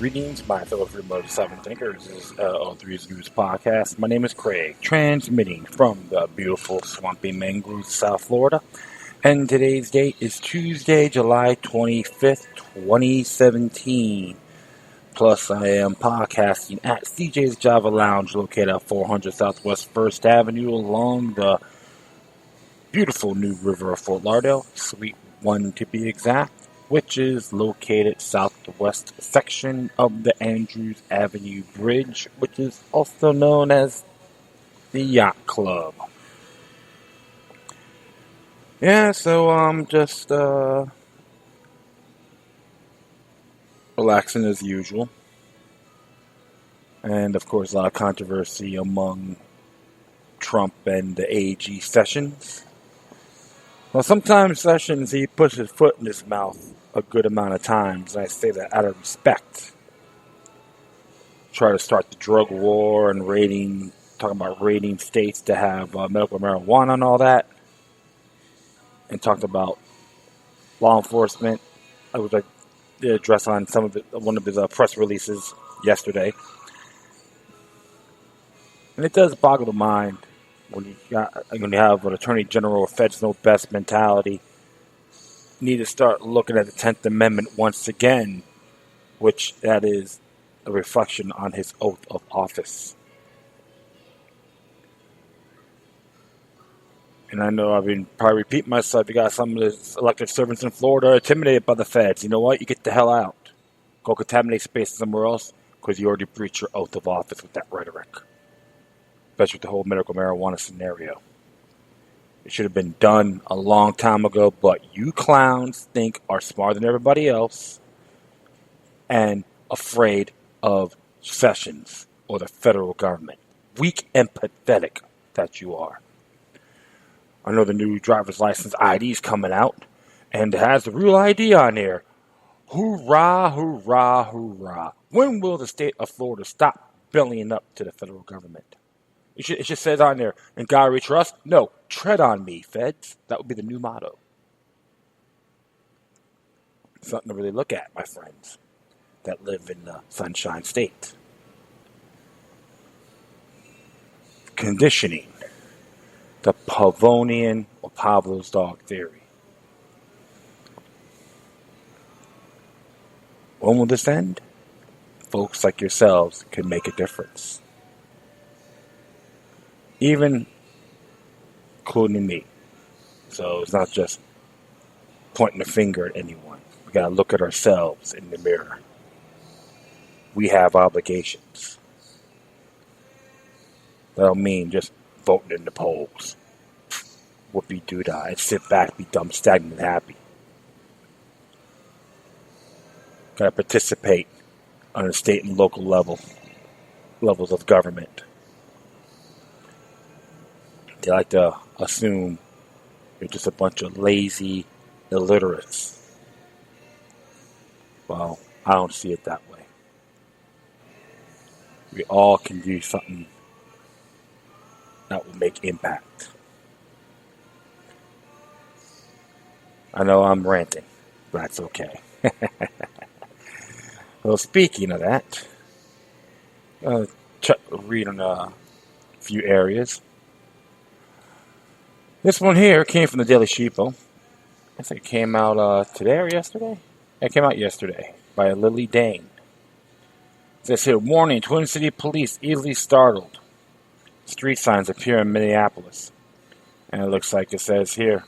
Greetings, my fellow free motive seven thinkers. This is O3's News Podcast. My name is Craig, transmitting from the beautiful swampy mangroves of South Florida. And today's date is Tuesday, July 25th, 2017. Plus, I am podcasting at CJ's Java Lounge, located at 400 Southwest 1st Avenue along the beautiful New River of Fort Lauderdale, Suite 1 to be exact, which is located southwest section of the Andrews Avenue Bridge, which is also known as the Yacht Club. Yeah, so I'm just relaxing as usual. And of course, a lot of controversy among Trump and the AG Sessions. Well, sometimes Sessions, he puts his foot in his mouth a good amount of times, and I say that out of respect. Try to start the drug war and talking about raiding states to have medical marijuana and all that, and talked about law enforcement. I was address on one of his press releases yesterday, and it does boggle the mind when you have an attorney general of Feds Know Best mentality. You need to start looking at the 10th Amendment once again, which that is a reflection on his oath of office. And I know I've been probably repeating myself. You got some of the elected servants in Florida are intimidated by the feds. You know what? You get the hell out. Go contaminate space somewhere else because you already breached your oath of office with that rhetoric. Especially with the whole medical marijuana scenario. It should have been done a long time ago, but you clowns think are smarter than everybody else and afraid of Sessions or the federal government. Weak and pathetic that you are. I know the new driver's license ID is coming out, and it has the real ID on there. Hoorah, hoorah, hoorah. When will the state of Florida stop bellying up to the federal government? It just says on there, in God we trust? No, tread on me, feds. That would be the new motto. Something to really look at, my friends, that live in the Sunshine State. Conditioning. The Pavonian or Pavlov's dog theory. When will this end? Folks like yourselves can make a difference. Even including me. So it's not just pointing a finger at anyone. We gotta look at ourselves in the mirror. We have obligations. That don't mean just voting in the polls. Whoopie-doo-dah. And sit back, be dumb, stagnant, and happy. Gotta participate on the state and local levels of government. They like to assume you're just a bunch of lazy illiterates. Well, I don't see it that way. We all can do something that will make impact. I know I'm ranting, but that's okay. Well, speaking of that, read on a few areas. This one here came from the Daily Sheeple. I think it came out today or yesterday? It came out yesterday by Lily Dane. It says here, warning, Twin City police easily startled. Street signs appear in Minneapolis. And it looks like it says here,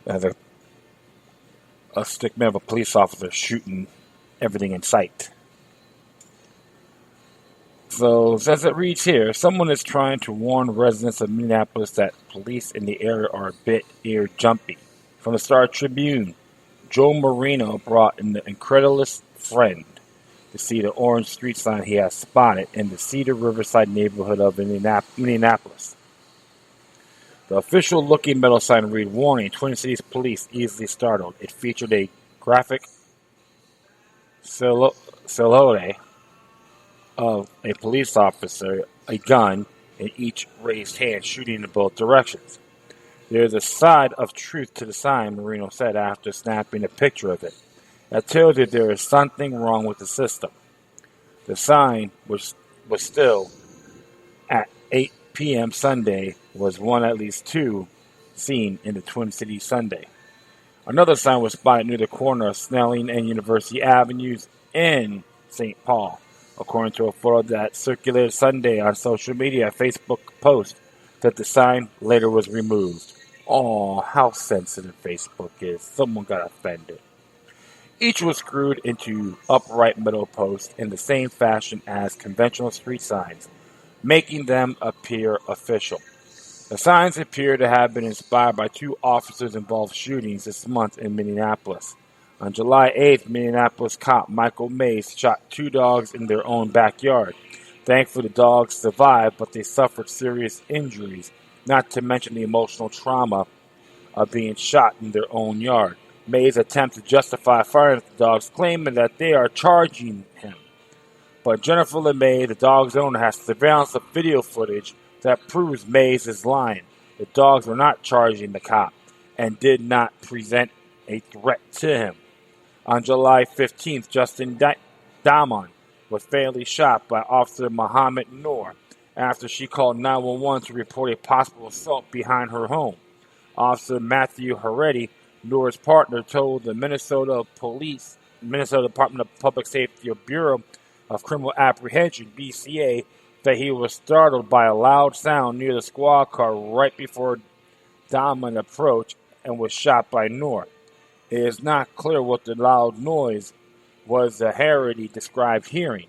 there's a stickman of a police officer shooting everything in sight. So, as it reads here, someone is trying to warn residents of Minneapolis that police in the area are a bit ear-jumpy. From the Star Tribune, Joe Marino brought in the incredulous friend to see the orange street sign he has spotted in the Cedar Riverside neighborhood of Indianapolis. The official-looking metal sign read, warning, Twin Cities police easily startled. It featured a graphic silhouette of a police officer, a gun, and each raised hand shooting in both directions. There's a side of truth to the sign, Marino said after snapping a picture of it. That tells you there is something wrong with the system. The sign, which was still at 8 p.m. Sunday, was one at least two seen in the Twin Cities Sunday. Another sign was spotted near the corner of Snelling and University Avenues in St. Paul, according to a photo that circulated Sunday on social media. A Facebook post that the sign later was removed. Oh, how sensitive Facebook is. Someone got offended. Each was screwed into upright metal posts in the same fashion as conventional street signs, making them appear official. The signs appear to have been inspired by two officers involved shootings this month in Minneapolis. On July 8th, Minneapolis cop Michael Mays shot two dogs in their own backyard. Thankfully, the dogs survived, but they suffered serious injuries, not to mention the emotional trauma of being shot in their own yard. Mays attempts to justify firing the dogs, claiming that they are charging him. But Jennifer LeMay, the dog's owner, has surveillance of video footage that proves Mays is lying. The dogs were not charging the cop and did not present a threat to him. On July 15th, Justin Damon was fatally shot by Officer Mohammed Noor after she called 911 to report a possible assault behind her home. Officer Matthew Heretti, Noor's partner, told the Minnesota Department of Public Safety Bureau of Criminal Apprehension, BCA, that he was startled by a loud sound near the squad car right before Damon approached and was shot by Noor. It is not clear what the loud noise was that Harity described hearing,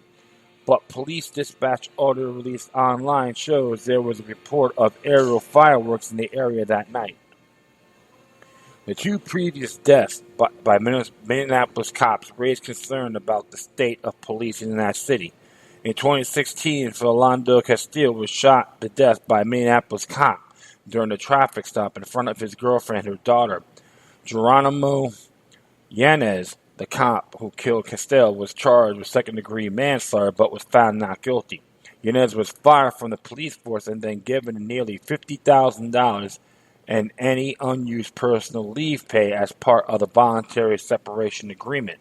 but police dispatch audio released online shows there was a report of aerial fireworks in the area that night. The two previous deaths by Minneapolis cops raised concern about the state of policing in that city. In 2016, Philando Castile was shot to death by a Minneapolis cop during a traffic stop in front of his girlfriend and her daughter. Geronimo Yanez, the cop who killed Castile, was charged with second-degree manslaughter but was found not guilty. Yanez was fired from the police force and then given nearly $50,000 and any unused personal leave pay as part of the voluntary separation agreement.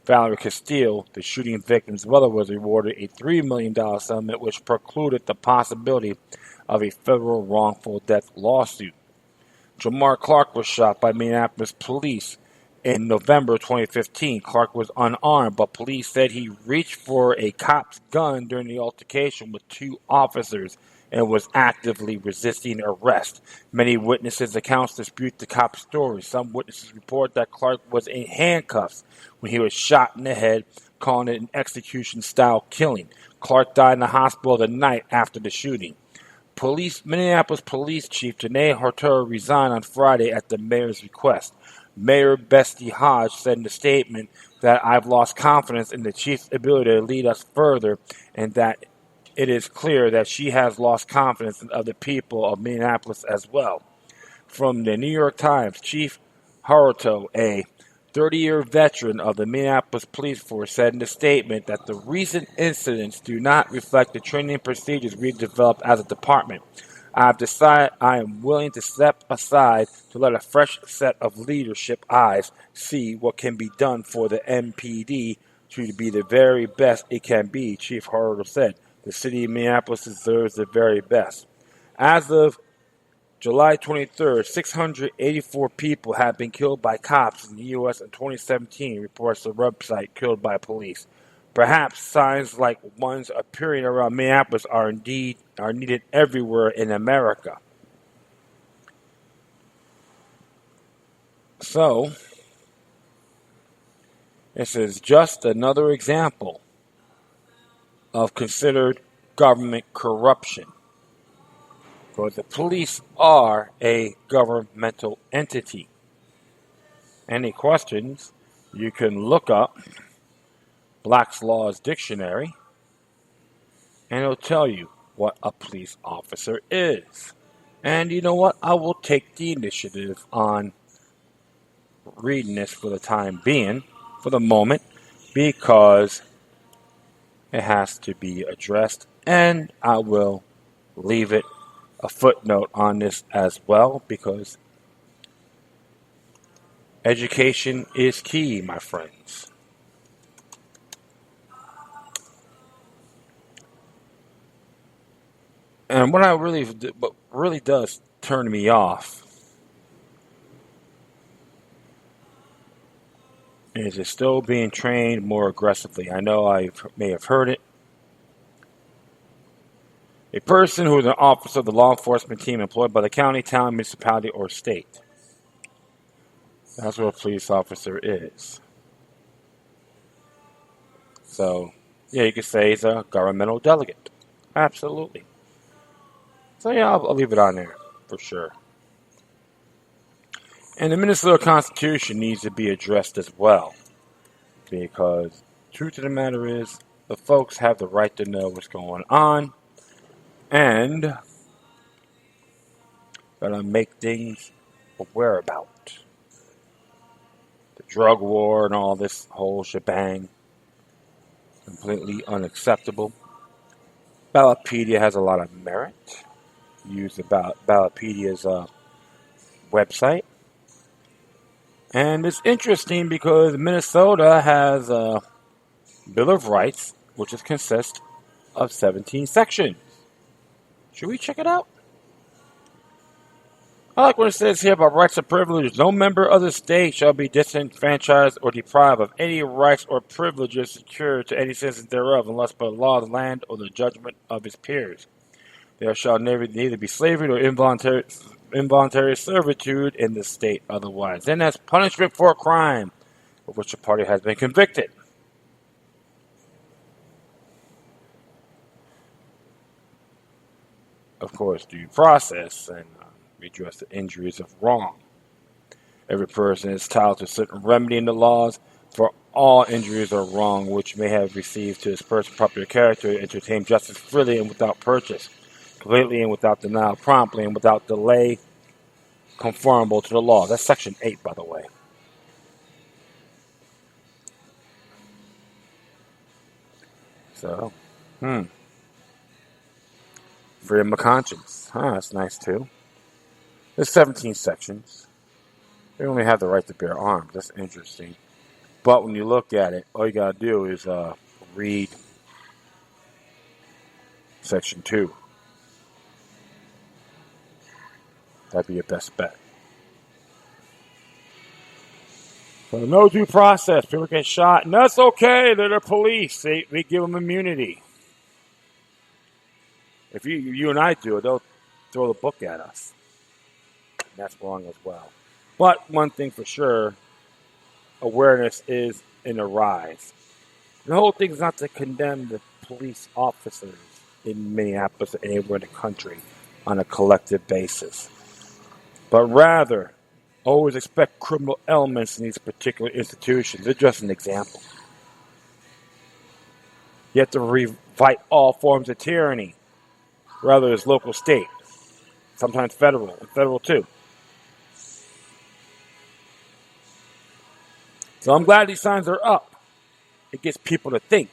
Valerie Castile, the shooting victim's mother, was awarded a $3 million settlement which precluded the possibility of a federal wrongful death lawsuit. Jamar Clark was shot by Minneapolis police in November 2015. Clark was unarmed, but police said he reached for a cop's gun during the altercation with two officers and was actively resisting arrest. Many witnesses' accounts dispute the cop's story. Some witnesses report that Clark was in handcuffs when he was shot in the head, calling it an execution-style killing. Clark died in the hospital the night after the shooting. Minneapolis Police Chief Janae Harter resigned on Friday at the mayor's request. Mayor Bestie Hodge said in a statement that I've lost confidence in the chief's ability to lead us further and that it is clear that she has lost confidence in other people of Minneapolis as well. From the New York Times, Chief Haruto, a 30-year veteran of the Minneapolis Police Force, said in a statement that the recent incidents do not reflect the training procedures we've developed as a department. I've decided I am willing to step aside to let a fresh set of leadership eyes see what can be done for the MPD to be the very best it can be, Chief Haruto said. The city of Minneapolis deserves the very best. As of July 23rd, 684 people have been killed by cops in the U.S. in 2017, reports the website Killed by Police. Perhaps signs like ones appearing around Minneapolis are needed everywhere in America. So, this is just another example of considered government corruption. Because the police are a governmental entity. Any questions, you can look up Black's Law's Dictionary, and it'll tell you what a police officer is. And you know what? I will take the initiative on reading this for the time being, for the moment, because it has to be addressed, and I will leave it a footnote on this as well, because Education is key, my friends. And what really does turn me off is it still being trained more aggressively. I know I may have heard it. A person who is an officer of the law enforcement team employed by the county, town, municipality, or state. That's what a police officer is. So, yeah, you could say he's a governmental delegate. Absolutely. So, yeah, I'll leave it on there for sure. And the Minnesota Constitution needs to be addressed as well. Because, truth of the matter is, the folks have the right to know what's going on. And gotta make things aware about. The drug war and all this whole shebang. Completely unacceptable. Ballotpedia has a lot of merit. Use Ballotpedia's website. And it's interesting because Minnesota has a Bill of Rights, which consists of 17 sections. Should we check it out? I like what it says here about rights and privileges. No member of the state shall be disenfranchised or deprived of any rights or privileges secured to any citizen thereof, unless by the law of the land or the judgment of his peers. There shall neither be slavery nor involuntary servitude in the state otherwise. Then as punishment for a crime of which a party has been convicted. Of course, due process and redress the injuries of wrong. Every person is entitled to a certain remedy in the laws for all injuries or wrong which may have received to his person, property, or character, and to obtain justice freely and without purchase, completely and without denial, promptly and without delay, conformable to the law. That's Section 8, by the way. So, freedom of conscience. That's nice, too. There's 17 sections. They only have the right to bear arms. That's interesting. But when you look at it, all you got to do is read Section 2. That'd be your best bet. So no due process. People get shot, and that's okay. They're the police. We give them immunity. If you and I do it, they'll throw the book at us. And that's wrong as well. But one thing for sure, awareness is in a rise. The whole thing is not to condemn the police officers in Minneapolis or anywhere in the country on a collective basis, but rather always expect criminal elements in these particular institutions. They're just an example. You have to fight all forms of tyranny, whether it's local, state, sometimes federal, and federal too. So I'm glad these signs are up. It gets people to think.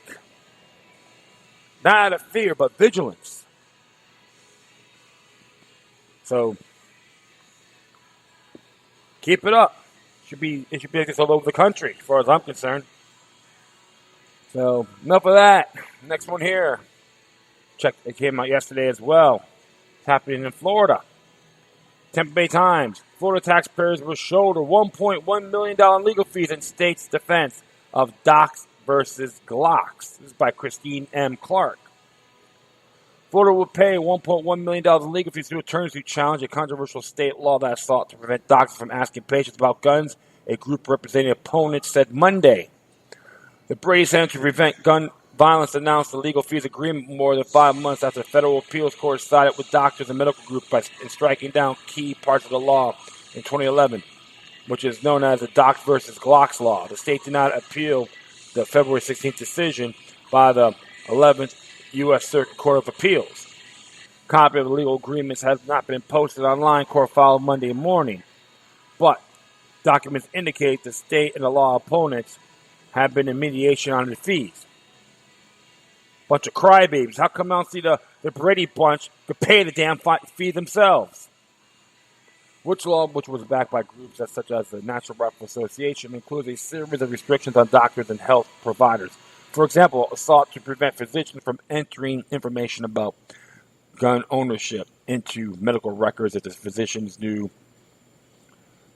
Not out of fear, but vigilance. So keep it up. It should be like this all over the country, as far as I'm concerned. So enough of that. Next one here. It came out yesterday as well. It's happening in Florida. Tampa Bay Times. Florida taxpayers will shoulder $1.1 million legal fees in state's defense of Docs versus Glocks. This is by Christine M. Clark. Florida will pay $1.1 million in legal fees to attorneys who challenge a controversial state law that sought to prevent doctors from asking patients about guns, a group representing opponents said Monday. The Brady Center to Prevent Gun Violence announced the legal fees agreement more than 5 months after the federal appeals court sided with doctors and medical groups in striking down key parts of the law in 2011, which is known as the Docs versus Glocks law. The state did not appeal the February 16th decision by the 11th U.S. Circuit Court of Appeals. A copy of the legal agreements has not been posted online. Court filed Monday morning, but documents indicate the state and the law opponents have been in mediation on the fees. Bunch of crybabies. How come I don't see the Brady bunch could pay the damn fee themselves? which law, which was backed by groups such as the Natural Rifle Association, includes a series of restrictions on doctors and health providers. For example, sought to prevent physicians from entering information about gun ownership into medical records if the physicians knew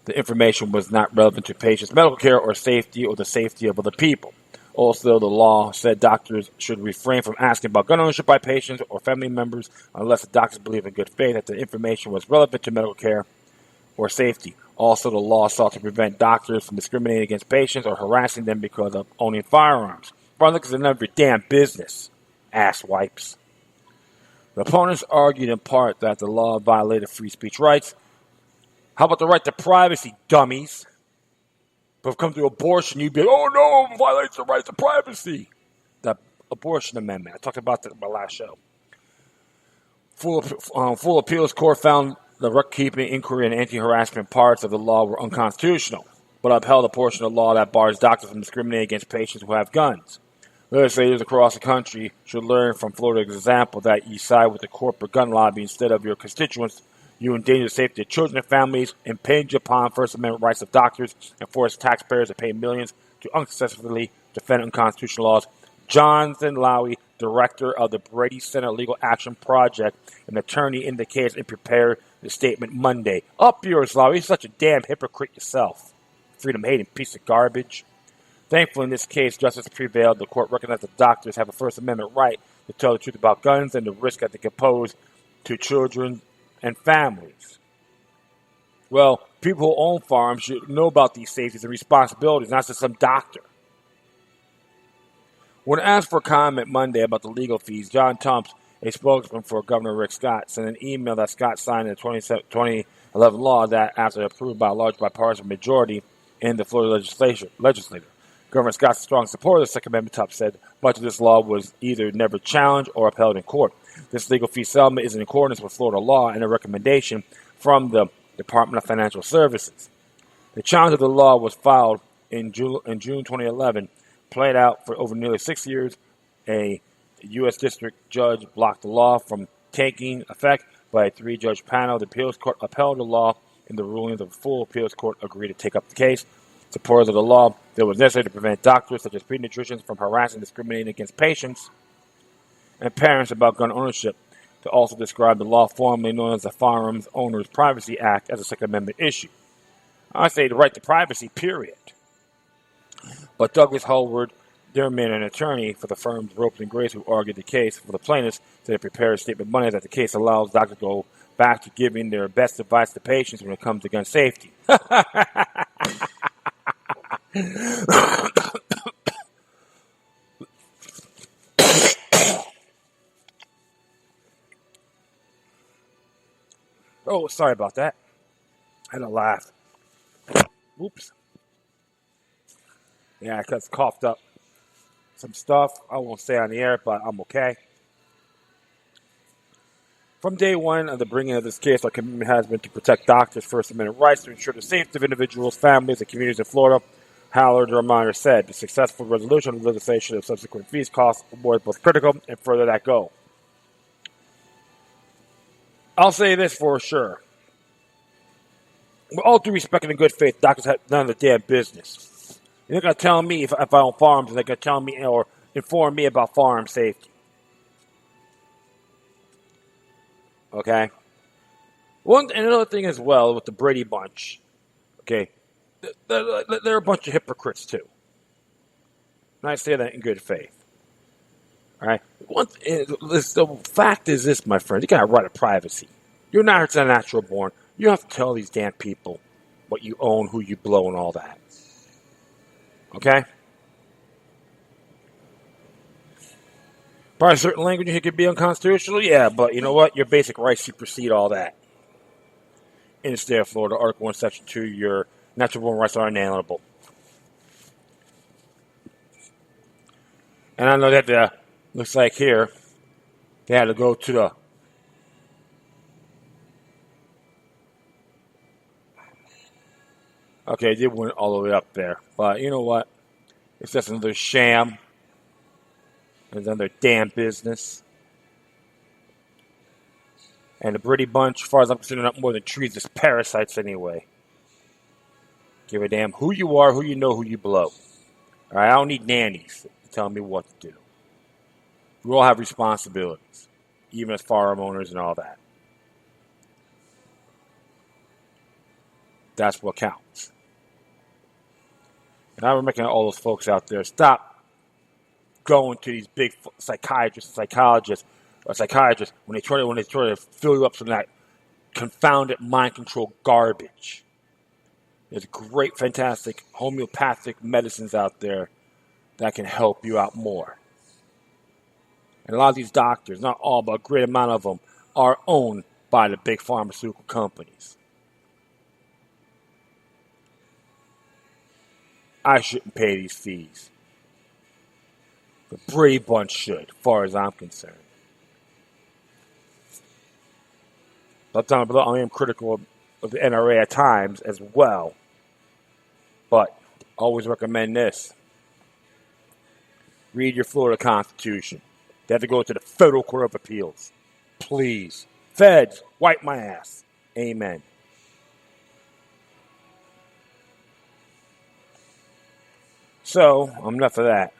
the information was not relevant to patients' medical care or safety or the safety of other people. Also, the law said doctors should refrain from asking about gun ownership by patients or family members unless the doctors believe in good faith that the information was relevant to medical care or safety. Also, the law sought to prevent doctors from discriminating against patients or harassing them because of owning firearms. Brother, it's none of your damn business, ass wipes. The opponents argued in part that the law violated free speech rights. How about the right to privacy, dummies? But if it comes to abortion, you'd be like, oh no, it violates the right to privacy. The abortion amendment. I talked about that in my last show. Full appeals court found the record-keeping, inquiry, and anti-harassment parts of the law were unconstitutional, but upheld a portion of the law that bars doctors from discriminating against patients who have guns. Legislators across the country should learn from Florida's example that you side with the corporate gun lobby instead of your constituents. You endanger the safety of children and families, impinge upon First Amendment rights of doctors, and force taxpayers to pay millions to unsuccessfully defend unconstitutional laws. Jonathan Lowy, director of the Brady Center Legal Action Project, an attorney in the case, and prepared the statement Monday. Up yours, Lowy. You're such a damn hypocrite yourself. Freedom-hating piece of garbage. Thankfully, in this case, justice prevailed. The court recognized that doctors have a First Amendment right to tell the truth about guns and the risk that they can pose to children and families. Well, people who own farms should know about these safeties and responsibilities, not just some doctor. When asked for comment Monday about the legal fees, John Tumps, a spokesman for Governor Rick Scott, sent an email that Scott signed in the 2011 law that, after approved by a large bipartisan majority in the Florida legislature. Governor Scott's strong supporter of the Second Amendment, Tumps said much of this law was either never challenged or upheld in court. This legal fee settlement is in accordance with Florida law and a recommendation from the Department of Financial Services. The challenge of the law was filed in June 2011, played out for over nearly 6 years. A U.S. District Judge blocked the law from taking effect by a 3-judge panel. The appeals court upheld the law in the ruling. The full appeals court agreed to take up the case. Supporters of the law that was necessary to prevent doctors such as pediatricians from harassing and discriminating against patients and parents about gun ownership, to also describe the law formerly known as the Firearms Owners Privacy Act as a Second Amendment issue. I say the right to privacy, period. But Douglas Howard, Dearman, an attorney for the firms Ropes and Grace, who argued the case for the plaintiffs, said prepared a statement Monday that the case allows doctors to go back to giving their best advice to patients when it comes to gun safety. Oh, sorry about that. I had to laugh. Oops. Yeah, I just coughed up some stuff. I won't say on the air, but I'm okay. From day one of the bringing of this case, our commitment has been to protect doctors' First Amendment rights to ensure the safety of individuals, families, and communities in Florida. Howard, the reminder, said the successful resolution of the legislation of subsequent fees, costs, awards both critical and further that goal. I'll say this for sure. With all due respect and in good faith, doctors have none of the damn business. You're not going to tell me if I own farms, and they're going to tell me or inform me about farm safety. Okay? And another thing as well with the Brady Bunch, okay, they're a bunch of hypocrites too. And I say that in good faith. All right? The fact is this, my friend, you got a right of privacy. You're not a natural born. You don't have to tell these damn people what you own, who you blow, and all that. Okay? Probably certain language here could be unconstitutional, yeah, but you know what? Your basic rights supersede all that. In the state of Florida, Article 1, Section 2, your natural born rights are inalienable. And I know that looks like here, they had to go to the okay, they went all the way up there. But you know what? It's just another sham. It's another damn business. And the Brady Bunch, as far as I'm concerned, are not more than trees as parasites anyway. Give a damn who you are, who you know, who you blow. All right, I don't need nannies telling me what to do. We all have responsibilities, even as farm owners and all that. That's what counts. And I'm making all those folks out there stop going to these big psychiatrists, psychologists, or psychiatrists when they try to fill you up with that confounded mind control garbage. There's great, fantastic homeopathic medicines out there that can help you out more. And a lot of these doctors, not all, but a great amount of them, are owned by the big pharmaceutical companies. I shouldn't pay these fees. The Brady Bunch should, as far as I'm concerned. But I am critical of the NRA at times as well. But always recommend this. Read your Florida Constitution. They have to go to the Federal Court of Appeals. Please. Feds, wipe my ass. Amen. So, enough of that.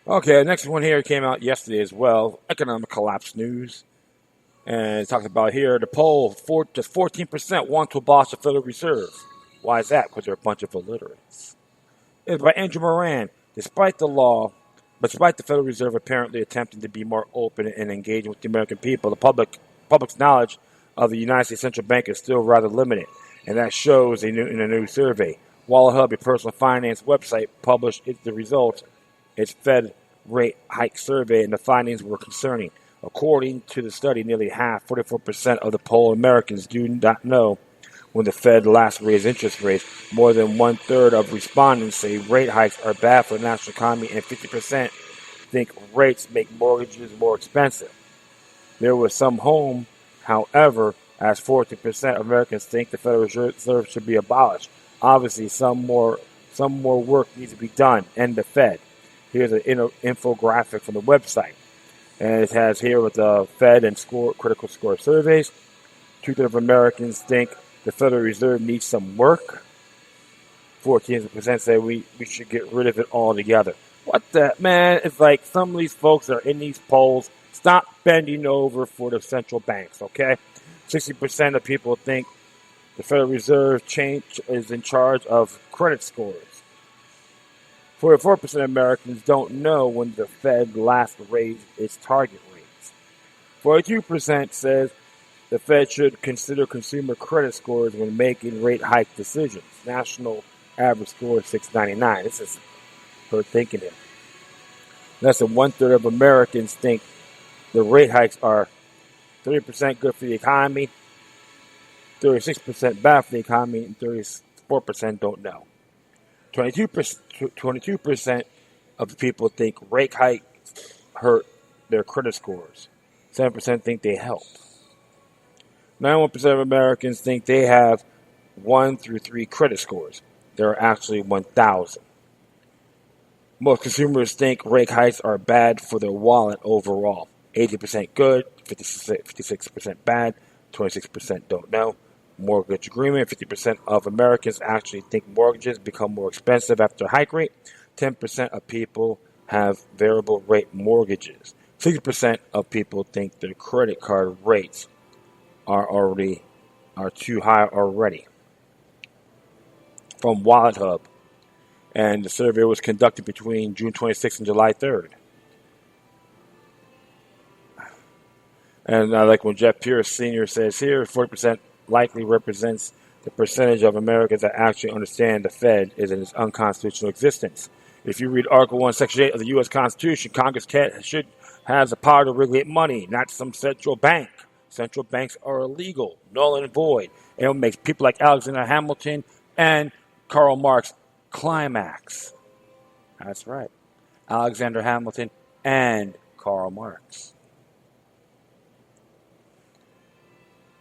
Okay, the next one here came out yesterday as well. Economic collapse news. And it talks about here, the poll, just 14% want to abolish the Federal Reserve. Why is that? Because they're a bunch of illiterates. It's by Andrew Moran. Despite the Federal Reserve apparently attempting to be more open and engaging with the American people, the public's knowledge of the United States Central Bank is still rather limited. And that shows in a new survey. WalletHub, a personal finance website, published the results. Its Fed rate hike survey, and the findings were concerning. According to the study, nearly half, 44% of the polled Americans do not know when the Fed last raised interest rates. More than one-third of respondents say rate hikes are bad for the national economy, and 50% think rates make mortgages more expensive. There was some home, however, as 40% of Americans think the Federal Reserve should be abolished. Obviously, some more work needs to be done. End the Fed. Here's an infographic from the website. And it has here with the Fed and critical score surveys. 2/3 of Americans think the Federal Reserve needs some work. 14% say we should get rid of it altogether. What the, man? It's like some of these folks that are in these polls, stop bending over for the central banks, okay? 60% of people think the Federal Reserve is in charge of credit scores. 44% of Americans don't know when the Fed last raised its target rates. 42% says the Fed should consider consumer credit scores when making rate hike decisions. National average score is 699. This is her thinking here. Less than one-third of Americans think the rate hikes are 30% good for the economy, 36% bad for the economy, and 34% don't know. 22% of the people think rate hikes hurt their credit scores. 7% think they help. 91% of Americans think they have 1 through 3 credit scores. There are actually 1,000. Most consumers think rate hikes are bad for their wallet overall. 80% good, 56% bad, 26% don't know. Mortgage agreement, 50% of Americans actually think mortgages become more expensive after a hike rate. 10% of people have variable rate mortgages. 60% of people think their credit card rates are too high already. From WalletHub. And the survey was conducted between June 26th and July 3rd. And I like when Jeff Pierce Sr. says here, 40% likely represents the percentage of Americans that actually understand the Fed is in its unconstitutional existence. If you read Article 1, Section 8 of the U.S. Constitution, Congress has the power to regulate money, not some central bank. Central banks are illegal, null and void. And it makes people like Alexander Hamilton and Karl Marx climax. That's right. Alexander Hamilton and Karl Marx.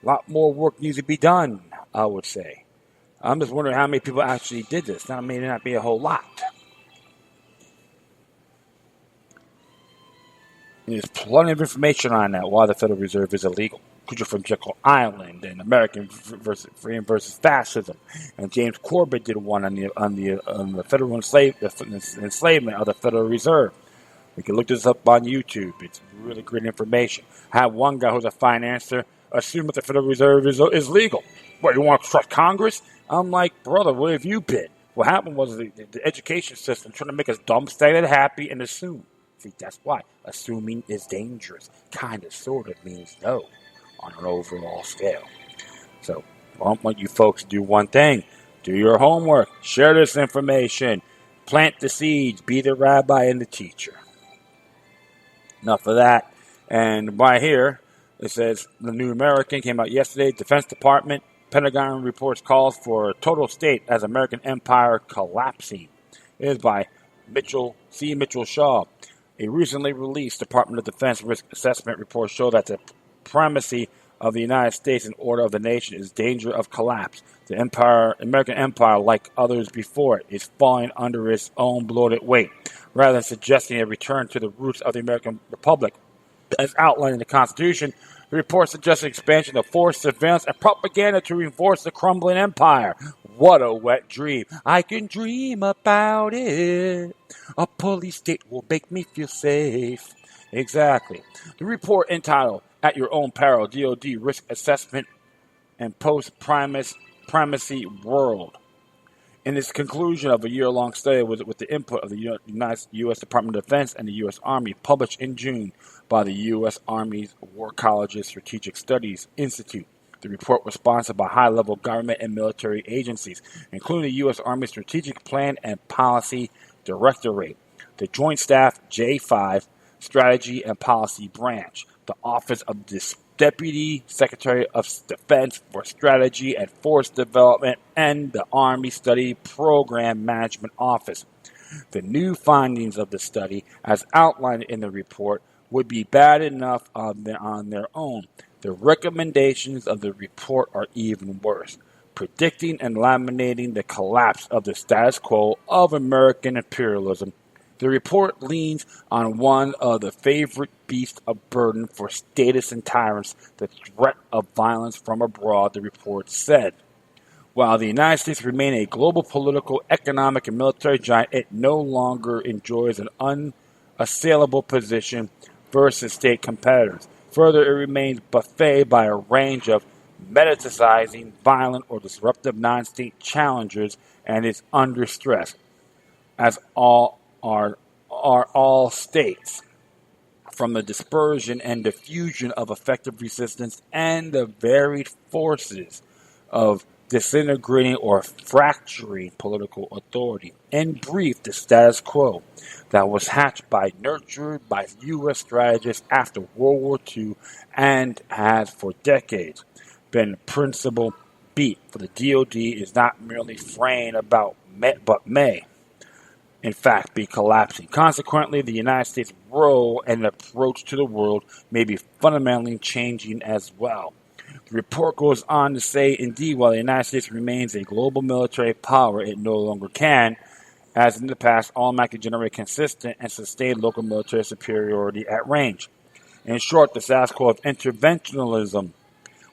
A lot more work needs to be done, I would say. I'm just wondering how many people actually did this. That may not be a whole lot. There's plenty of information on that, why the Federal Reserve is illegal. Creature from Jekyll Island and American Freedom versus Fascism, and James Corbett did one on the federal enslavement of the Federal Reserve. You can look this up on YouTube. It's really great information. I had one guy who's a financier assume that the Federal Reserve is legal. What, you want to trust Congress? I'm like, brother, where have you been? What happened was the education system trying to make us dumb, stagnant, happy, and assume. See, that's why assuming is dangerous. Kind of, sort of means no on an overall scale. So I want you folks to do one thing. Do your homework. Share this information. Plant the seeds. Be the rabbi and the teacher. Enough of that. And right here, it says the New American came out yesterday. Defense Department, Pentagon reports calls for a total state as American empire collapsing. It is by Mitchell Shaw. A recently released Department of Defense risk assessment report showed that the primacy of the United States in order of the nation is danger of collapse. The American empire, like others before it, is falling under its own bloated weight, rather than suggesting a return to the roots of the American Republic. As outlined in the Constitution, the report suggests expansion of force, surveillance, and propaganda to reinforce the crumbling empire. What a wet dream. I can dream about it. A police state will make me feel safe. Exactly. The report entitled, At Your Own Peril, DoD Risk Assessment and Post-Primacy World. In its conclusion of a year-long study with the input of the U.S. Department of Defense and the U.S. Army, published in June by the U.S. Army's War College's Strategic Studies Institute. The report was sponsored by high-level government and military agencies, including the U.S. Army Strategic Plan and Policy Directorate, the Joint Staff J5 Strategy and Policy Branch, the Office of the Deputy Secretary of Defense for Strategy and Force Development, and the Army Study Program Management Office. The new findings of the study, as outlined in the report, would be bad enough on their own. The recommendations of the report are even worse, predicting and laminating the collapse of the status quo of American imperialism. The report leans on one of the favorite beasts of burden for statists and tyrants, the threat of violence from abroad, the report said. While the United States remains a global political, economic, and military giant, it no longer enjoys an unassailable position versus state competitors. Further, it remains buffeted by a range of metastasizing, violent, or disruptive non-state challengers, and is under stress, as all are all states, from the dispersion and diffusion of effective resistance and the varied forces of disintegrating or fracturing political authority. In brief, the status quo that was nurtured by U.S. strategists after World War II and has for decades been the principal beat for the DoD is not merely fraying about, but may, in fact, be collapsing. Consequently, the United States' role and approach to the world may be fundamentally changing as well. The report goes on to say, indeed, while the United States remains a global military power, it no longer can, as in the past, automatically generate consistent and sustained local military superiority at range. In short, the status quo of interventionism,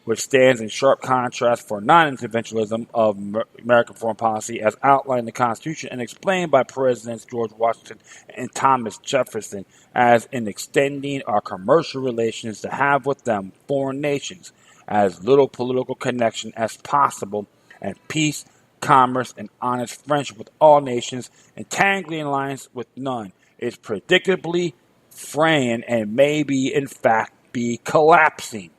which stands in sharp contrast for non-interventionism of American foreign policy as outlined in the Constitution and explained by Presidents George Washington and Thomas Jefferson, as in extending our commercial relations to have with them, foreign nations, as little political connection as possible, and peace, commerce, and honest friendship with all nations, entangling alliance with none, is predictably fraying and maybe, in fact, be collapsing.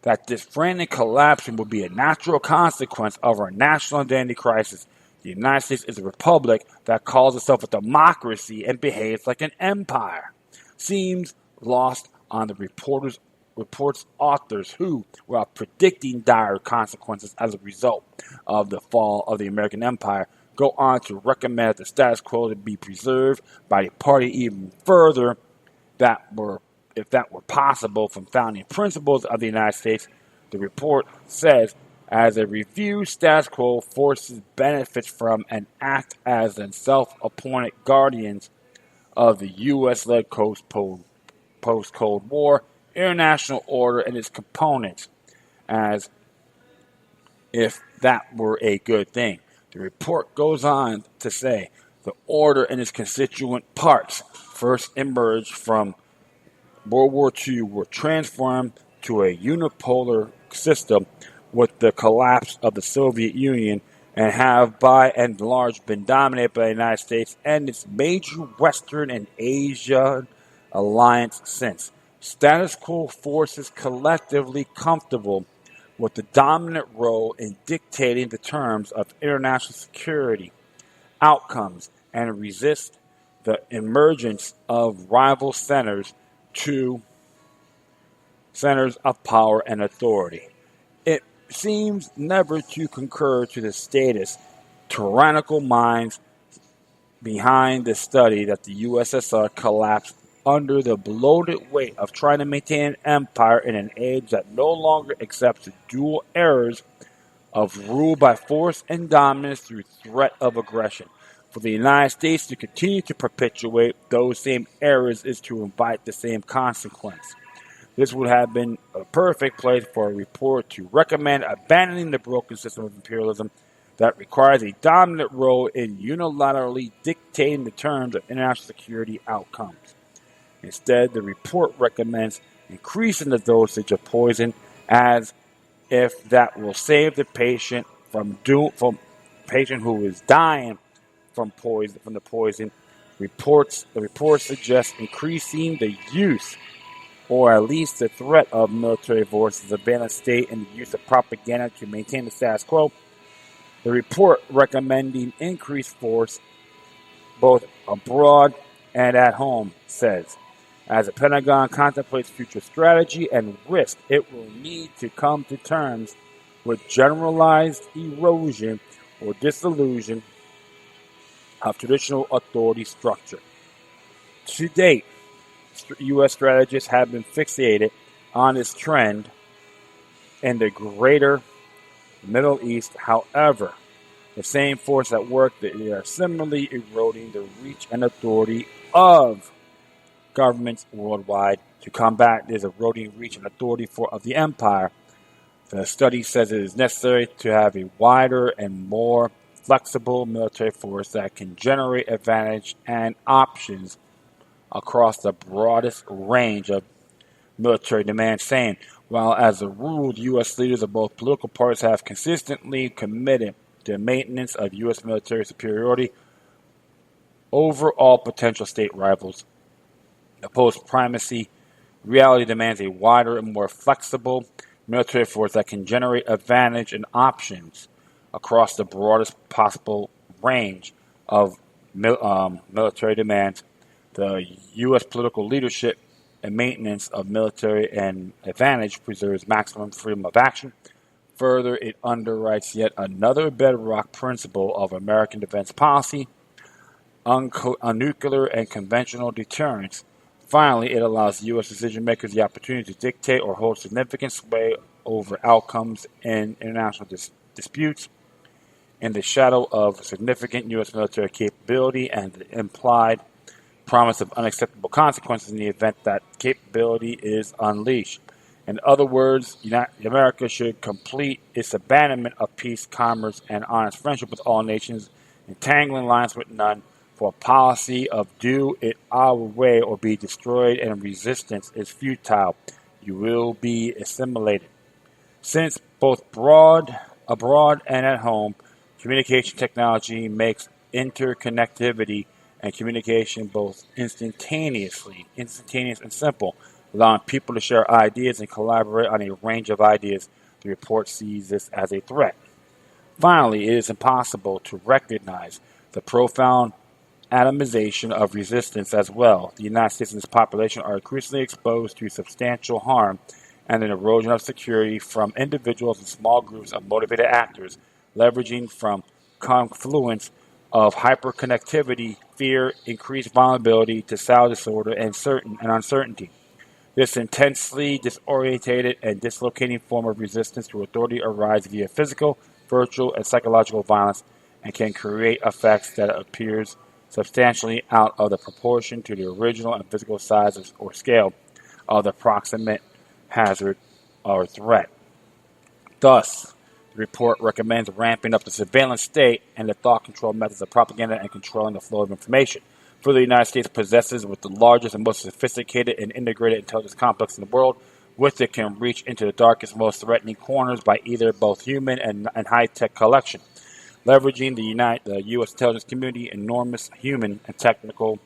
That this fraying and collapsing would be a natural consequence of our national identity crisis. The United States is a republic that calls itself a democracy and behaves like an empire. Seems lost on the report's authors who, while predicting dire consequences as a result of the fall of the American empire, go on to recommend that the status quo to be preserved by the party even further if that were possible from founding principles of the United States. The report says, as a review, status quo forces benefits from and act as the self-appointed guardians of the U.S.-led post-Cold War international order and its components, as if that were a good thing. The report goes on to say the order and its constituent parts first emerged from World War II were transformed to a unipolar system with the collapse of the Soviet Union and have by and large been dominated by the United States and its major Western and Asian alliance since. Status quo forces collectively comfortable with the dominant role in dictating the terms of international security outcomes and resist the emergence of rival centers of power and authority. It seems never to concur to the status tyrannical minds behind the study that the USSR collapsed under the bloated weight of trying to maintain an empire in an age that no longer accepts the dual errors of rule by force and dominance through threat of aggression. For the United States to continue to perpetuate those same errors is to invite the same consequence. This would have been a perfect place for a report to recommend abandoning the broken system of imperialism that requires a dominant role in unilaterally dictating the terms of international security outcomes. Instead, the report recommends increasing the dosage of poison as if that will save the patient from patient who is dying from the poison. The report suggests increasing the use or at least the threat of military forces, surveillance state, and the use of propaganda to maintain the status quo. The report recommending increased force both abroad and at home says, as the Pentagon contemplates future strategy and risk, it will need to come to terms with generalized erosion or dissolution of traditional authority structure. To date, U.S. strategists have been fixated on this trend in the greater Middle East. However, the same force at work, they are similarly eroding the reach and authority of governments worldwide to combat this eroding reach and authority of the empire. The study says it is necessary to have a wider and more flexible military force that can generate advantage and options across the broadest range of military demands, saying, while as a rule, U.S. leaders of both political parties have consistently committed to the maintenance of U.S. military superiority over all potential state rivals, the post-primacy reality demands a wider and more flexible military force that can generate advantage and options across the broadest possible range of military demands. The U.S. political leadership and maintenance of military and advantage preserves maximum freedom of action. Further, it underwrites yet another bedrock principle of American defense policy, on nuclear and conventional deterrence. Finally, it allows U.S. decision-makers the opportunity to dictate or hold significant sway over outcomes in international disputes in the shadow of significant U.S. military capability and the implied promise of unacceptable consequences in the event that capability is unleashed. In other words, America should complete its abandonment of peace, commerce, and honest friendship with all nations, entangling lines with none, for a policy of do it our way or be destroyed, and resistance is futile. You will be assimilated. Since both abroad and at home, communication technology makes interconnectivity and communication both instantaneous and simple, allowing people to share ideas and collaborate on a range of ideas. The report sees this as a threat. Finally, it is impossible to recognize the profound atomization of resistance as well. The United States and its population are increasingly exposed to substantial harm and an erosion of security from individuals and small groups of motivated actors, leveraging from confluence of hyperconnectivity, fear, increased vulnerability to style disorder, and uncertainty. This intensely disorientated and dislocating form of resistance to authority arises via physical, virtual, and psychological violence and can create effects that appears substantially out of the proportion to the original and physical size or scale. of the proximate hazard or threat. Thus, the report recommends ramping up the surveillance state and the thought control methods of propaganda and controlling the flow of information. Further, the United States possesses with the largest and most sophisticated and integrated intelligence complex in the world. With it, can reach into the darkest, most threatening corners by either both human and high-tech collection. Leveraging the U.S. intelligence community enormous human and technical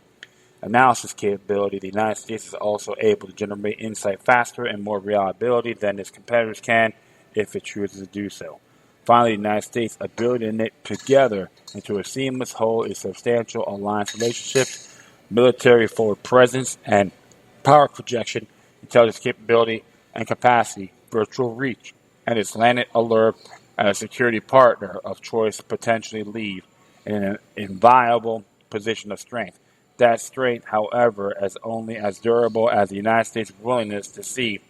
analysis capability, the United States is also able to generate insight faster and more reliability than its competitors can if it chooses to do so. Finally, the United States' ability to knit together into a seamless whole is substantial alliance relationships, military forward presence, and power projection, intelligence capability, and capacity, virtual reach, and its landed alert as a security partner of choice potentially leave in an inviolable position of strength. That strength, however, is only as durable as the United States' willingness to see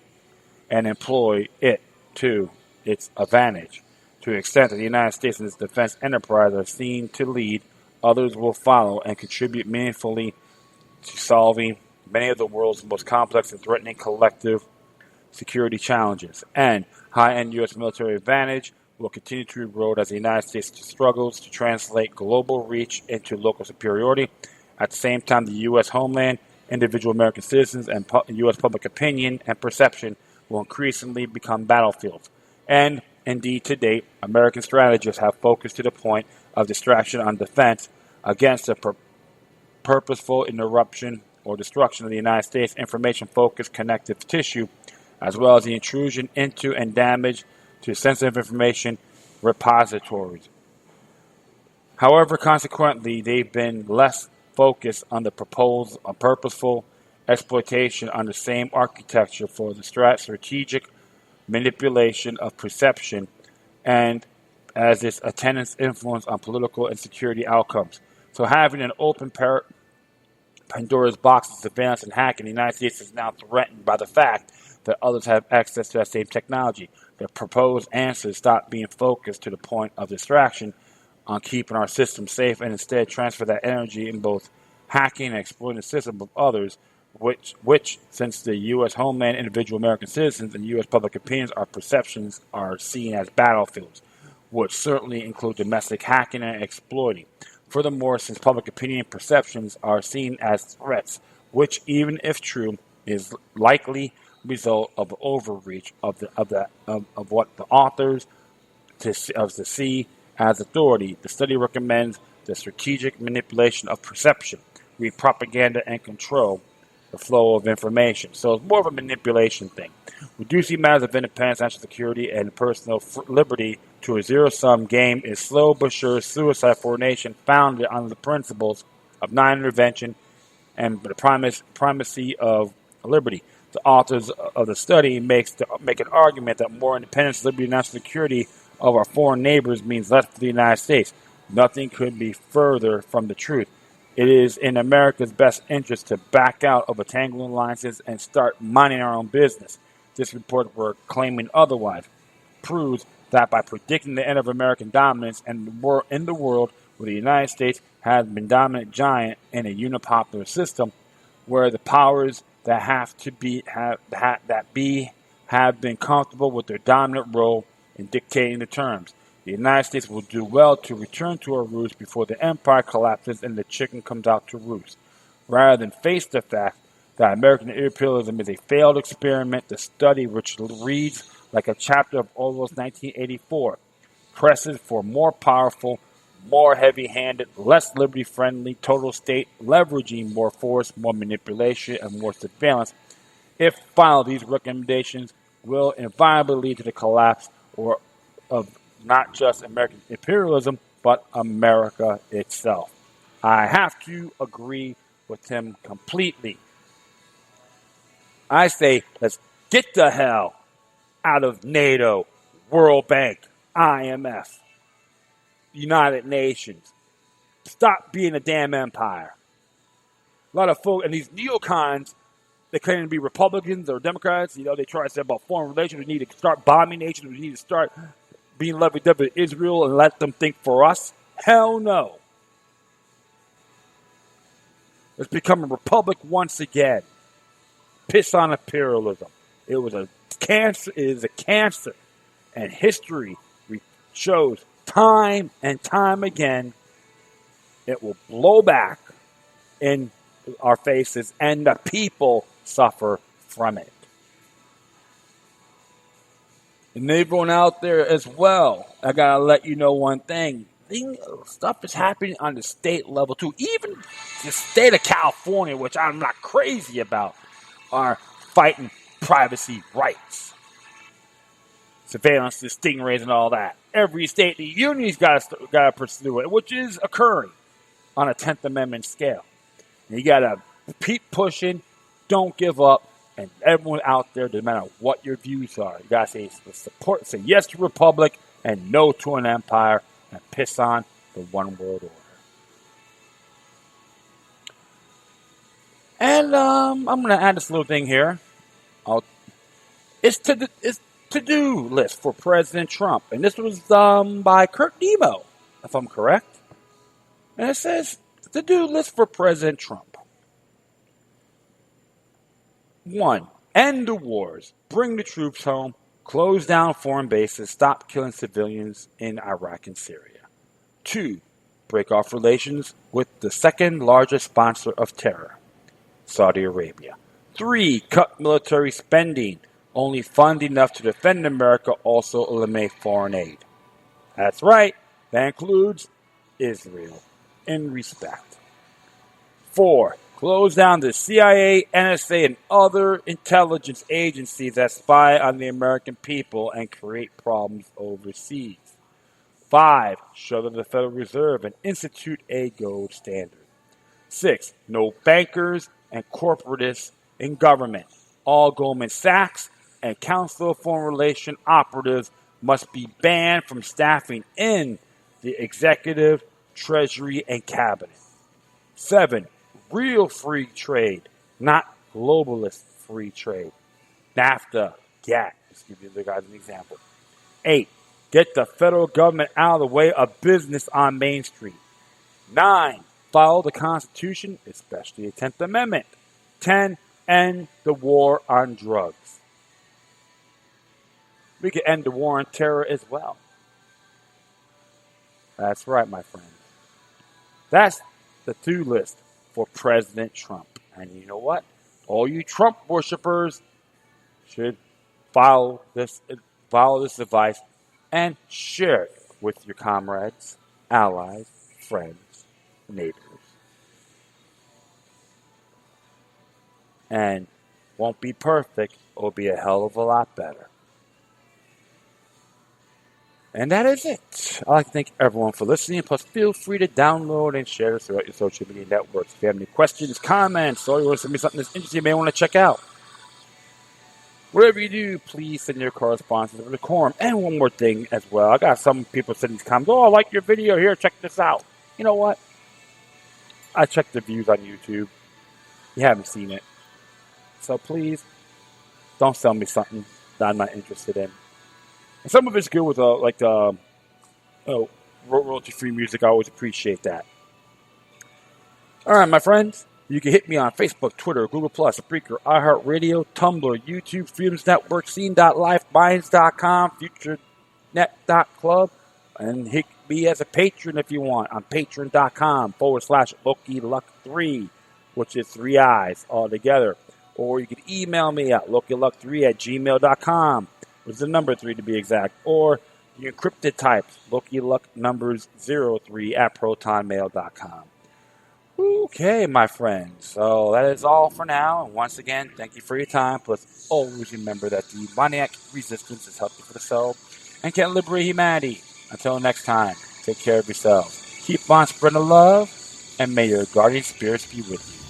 and employ it to its advantage. To the extent that the United States and its defense enterprise are seen to lead, others will follow and contribute meaningfully to solving many of the world's most complex and threatening collective security challenges. And high-end U.S. military advantage will continue to erode as the United States struggles to translate global reach into local superiority. At the same time, the U.S. homeland, individual American citizens, and U.S. public opinion and perception will increasingly become battlefields. And indeed, to date, American strategists have focused to the point of distraction on defense against the purposeful interruption or destruction of the United States information-focused connective tissue, as well as the intrusion into and damage to sensitive information repositories. However, consequently, they've been less focused on the proposed purposeful exploitation on the same architecture for the strategic manipulation of perception and as its attendant's influence on political and security outcomes. So having an open Pandora's box of surveillance and hacking, the United States is now threatened by the fact that others have access to that same technology. The proposed answers stop being focused to the point of distraction on keeping our system safe and instead transfer that energy in both hacking and exploiting the system of others, which since the U.S. homeland, individual American citizens, and U.S. public opinions, our perceptions are seen as battlefields, which certainly include domestic hacking and exploiting. Furthermore, since public opinion and perceptions are seen as threats, which, even if true, is likely result of overreach of what the authors of the see as authority. The study recommends the strategic manipulation of perception, read propaganda, and control the flow of information. So it's more of a manipulation thing. Reducing matters of independence, national security, and personal liberty to a zero-sum game is slow but sure suicide for a nation founded on the principles of non-intervention and the primacy of liberty. The authors of the study make an argument that more independence, liberty, and national security of our foreign neighbors means less for the United States. Nothing could be further from the truth. It is in America's best interest to back out of entangling alliances and start minding our own business. This report, we're claiming otherwise, proves that by predicting the end of American dominance and in the world where the United States has been dominant giant in a unipopular system, where the powers that have been comfortable with their dominant role in dictating the terms. The United States will do well to return to our roots before the empire collapses and the chicken comes out to roost. Rather than face the fact that American imperialism is a failed experiment, the study, which reads like a chapter of Orwell's 1984, presses for more powerful, more heavy-handed, less liberty-friendly total state, leveraging more force, more manipulation, and more surveillance. If followed, these recommendations will invariably lead to the collapse of not just American imperialism, but America itself. I have to agree with him completely. I say, let's get the hell out of NATO, World Bank, IMF, United Nations. Stop being a damn empire. A lot of folk, and these neocons, they claim to be Republicans or Democrats. They try to say about foreign relations. We need to start bombing nations. We need to start being lovey-dovey with Israel and let them think for us. Hell no. Let's become a republic once again. Piss on imperialism. It was a cancer. It is a cancer, and history shows time and time again it will blow back in our faces, and the people suffer from it. And everyone out there as well, I gotta let you know one thing. Stuff is happening on the state level too. Even the state of California, which I'm not crazy about, are fighting privacy rights. Surveillance, the stingrays, and all that. Every state in the union's got to pursue it, which is occurring on a 10th Amendment scale. And you got to keep pushing, don't give up, and everyone out there, no matter what your views are, you got to say yes to Republic and no to an empire, and piss on the one world order. And I'm going to add this little thing here. It's to-do list for President Trump. And this was by Kurt Nemo, if I'm correct. And it says, to-do list for President Trump. 1. End the wars. Bring the troops home. Close down foreign bases. Stop killing civilians in Iraq and Syria. 2. Break off relations with the second largest sponsor of terror, Saudi Arabia. 3. Cut military spending. Only fund enough to defend America. Also eliminate foreign aid. That's right. That includes Israel. In respect. 4. Close down the CIA, NSA, and other intelligence agencies that spy on the American people and create problems overseas. 5. Shut down the Federal Reserve and institute a gold standard. 6. No bankers and corporatists in government. All Goldman Sachs and Council of Foreign Relations operatives must be banned from staffing in the executive, treasury, and cabinet. 7. Real free trade, not globalist free trade. NAFTA, GATT. Let's give you the guys an example. 8. Get the federal government out of the way of business on Main Street. 9. Follow the Constitution, especially the 10th Amendment. 10. End the war on drugs. We can end the war on terror as well. That's right, my friends. That's the to-do list for President Trump. And you know what? All you Trump worshipers should follow this advice and share it with your comrades, allies, friends, neighbors. And won't be perfect, it'll be a hell of a lot better. And that is it. I'd like to thank everyone for listening. Plus, feel free to download and share this throughout your social media networks. If you have any questions, comments, or you want to send me something that's interesting you may want to check out. Whatever you do, please send your correspondence with decorum. And one more thing as well. I got some people sending these comments. Oh, I like your video. Here, check this out. You know what? I checked the views on YouTube. You haven't seen it. So please, don't sell me something that I'm not interested in. And some of it's good with royalty-free music. I always appreciate that. All right, my friends. You can hit me on Facebook, Twitter, Google+, Spreaker, iHeartRadio, Tumblr, YouTube, Freedoms Network, Scene.life, Minds.com, FutureNet.club, and hit me as a patron if you want on patreon.com/LokiLuck3, which is 3 I's all together. Or you can email me at LokiLuck3@gmail.com, which is the number 3 to be exact. Or you encrypted types, LokiLuck03@protonmail.com. Okay, my friends. So that is all for now. And once again, thank you for your time. Plus, always remember that the demoniac resistance is healthy for the soul and can liberate humanity. Until next time, take care of yourselves. Keep on spreading love, and may your guardian spirits be with you.